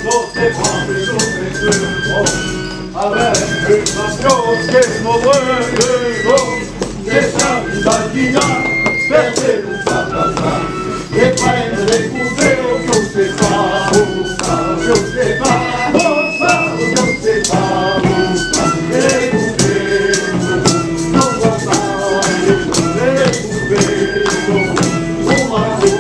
sauter, prendre les sauter sur le gros. Avec une passion qui est mauvaise de l'eau. Des sables d'Alpina, percés pour sa place. Les prennent les coupés, je sais pas où ça, je sais pas où ça, je sais pas où ça. Et les coupés, on voit pas, les coupés, on va voir.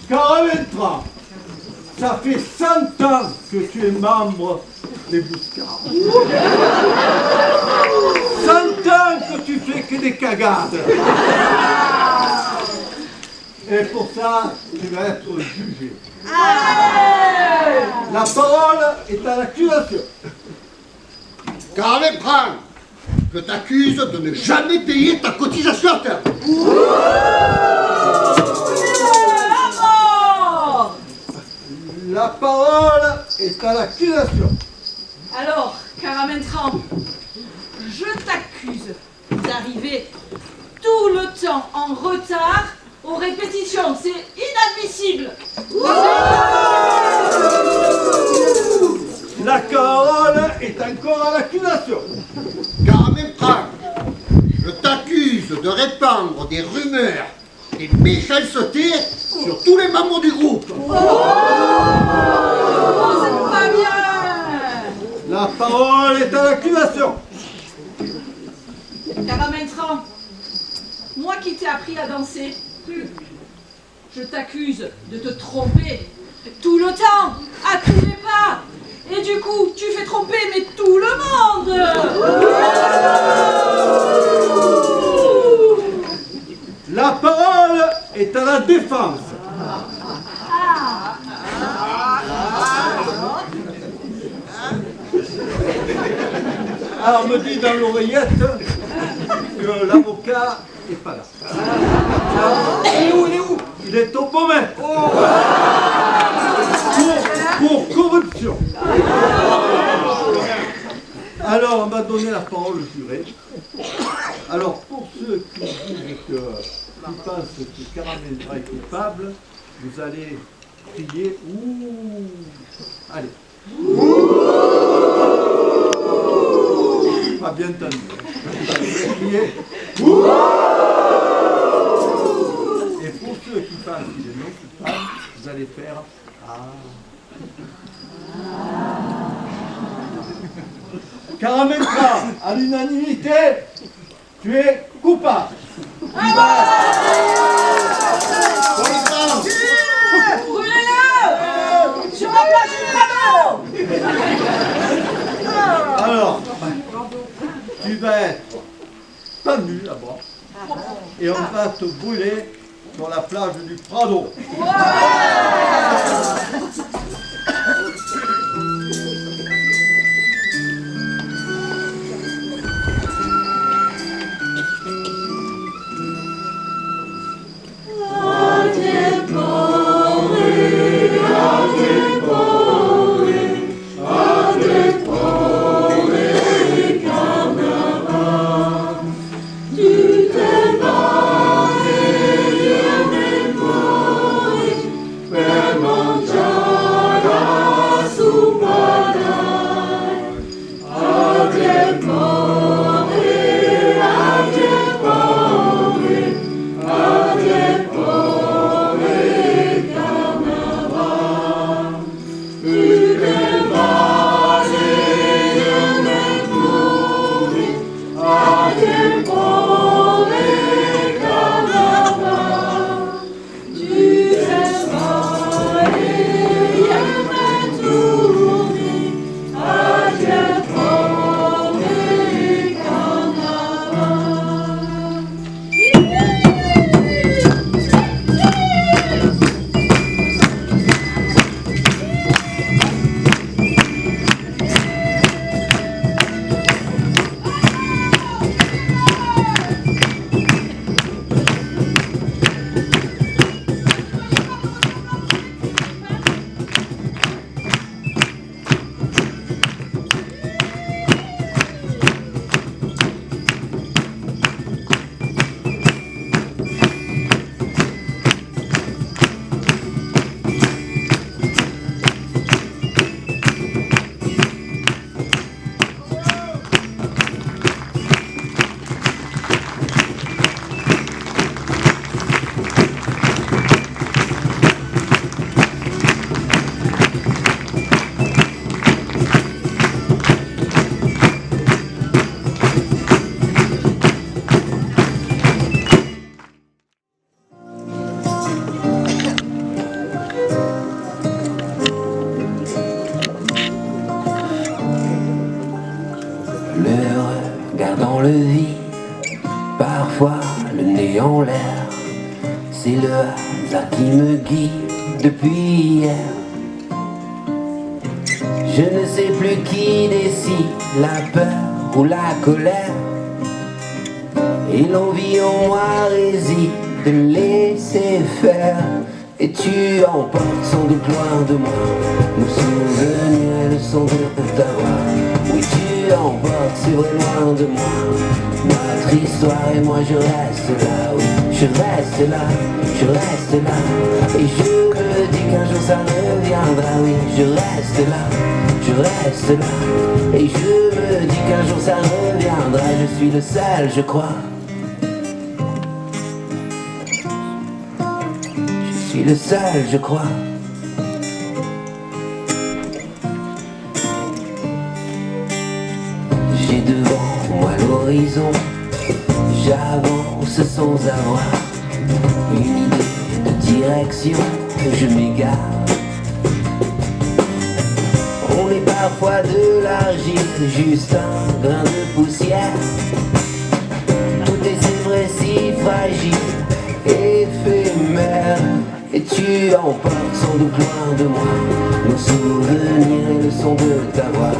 Caravetta, ça fait 100 ans que tu es membre des Bouscards. 100 ans que tu fais que des cagades. Et pour ça, tu vas être jugé. La parole est à l'accusation. Caravetta, je t'accuse de ne jamais payer ta cotisation à terre. à l'accusation. Alors, Caramentran, je t'accuse d'arriver tout le temps en retard aux répétitions. C'est inadmissible. La parole est encore à l'accusation. Caramentran, je t'accuse de répandre des rumeurs, des méchancetés sur tous les membres du groupe. Oh, c'est pas bien. La parole est à l'accusation. Caramentran, moi qui t'ai appris à danser, je t'accuse de te tromper tout le temps, à tous les pas. Et du coup, tu fais tromper mais tout le monde. La parole est à la défense. Alors on me dit dans l'oreillette que l'avocat n'est pas là. Il est où? Il est au Beaumet. Pour corruption. Alors on m'a donné la parole au juré. Alors pour ceux qui pensent que Caramentran est coupable, vous allez crier ouh. Allez. Pas bien entendu. Vous allez crier ouh. Et pour ceux qui pensent qu'il est non coupable, vous allez faire ah. Caramentran, à l'unanimité, tu es coupable. Brûlez-le sur la place du Prado. Alors, tu vas être pendu là-bas et on va te brûler sur la plage du Prado. Dans le vide, parfois le nez en l'air, c'est le hasard qui me guide depuis hier. Je ne sais plus qui décide, la peur ou la colère, et l'envie en moi réside de laisser faire. Et tu emportes sans doute loin de moi nos souvenirs et le son de ta voix. Oui, tu emportes, c'est vrai, loin de moi notre histoire, et moi je reste là. Oui, je reste là, je reste là. Et je me dis qu'un jour ça reviendra. Oui, je reste là, je reste là. Et je me dis qu'un jour ça reviendra. Je suis le seul, je crois. Je suis le seul, je crois. J'ai devant moi l'horizon, j'avance sans avoir une idée de direction, je m'égare. On est parfois de l'argile, juste un grain de poussière. Tout est, c'est vrai, si fragile, éphémère. Et tu emportes sans doute loin de moi nos souvenirs et le son de ta voix.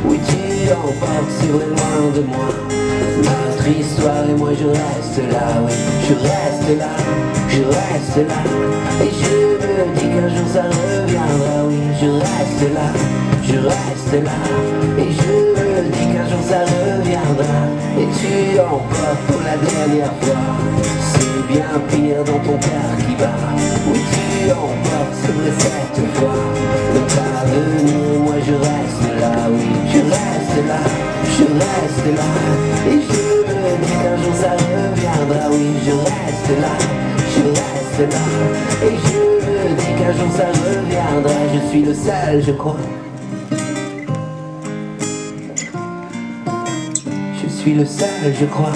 Oui, tu emportes, c'est vrai, loin de moi notre histoire, et moi je reste là. Oui, je reste là, je reste là. Et je me dis qu'un jour ça reviendra. Oui, je reste là, je reste là. Et je me dis qu'un jour ça reviendra. Et tu emportes pour la dernière fois, c'est bien pire dans ton cœur qui bat. Oui, tu emportes, c'est vrai, cette fois notre avenir, moi je reste là. Oui, je reste là, je reste là. Et je me dis qu'un jour ça reviendra. Oui, je reste là, je reste là. Et je me dis qu'un jour ça reviendra. Je suis le seul, je crois. Je suis le seul, je crois.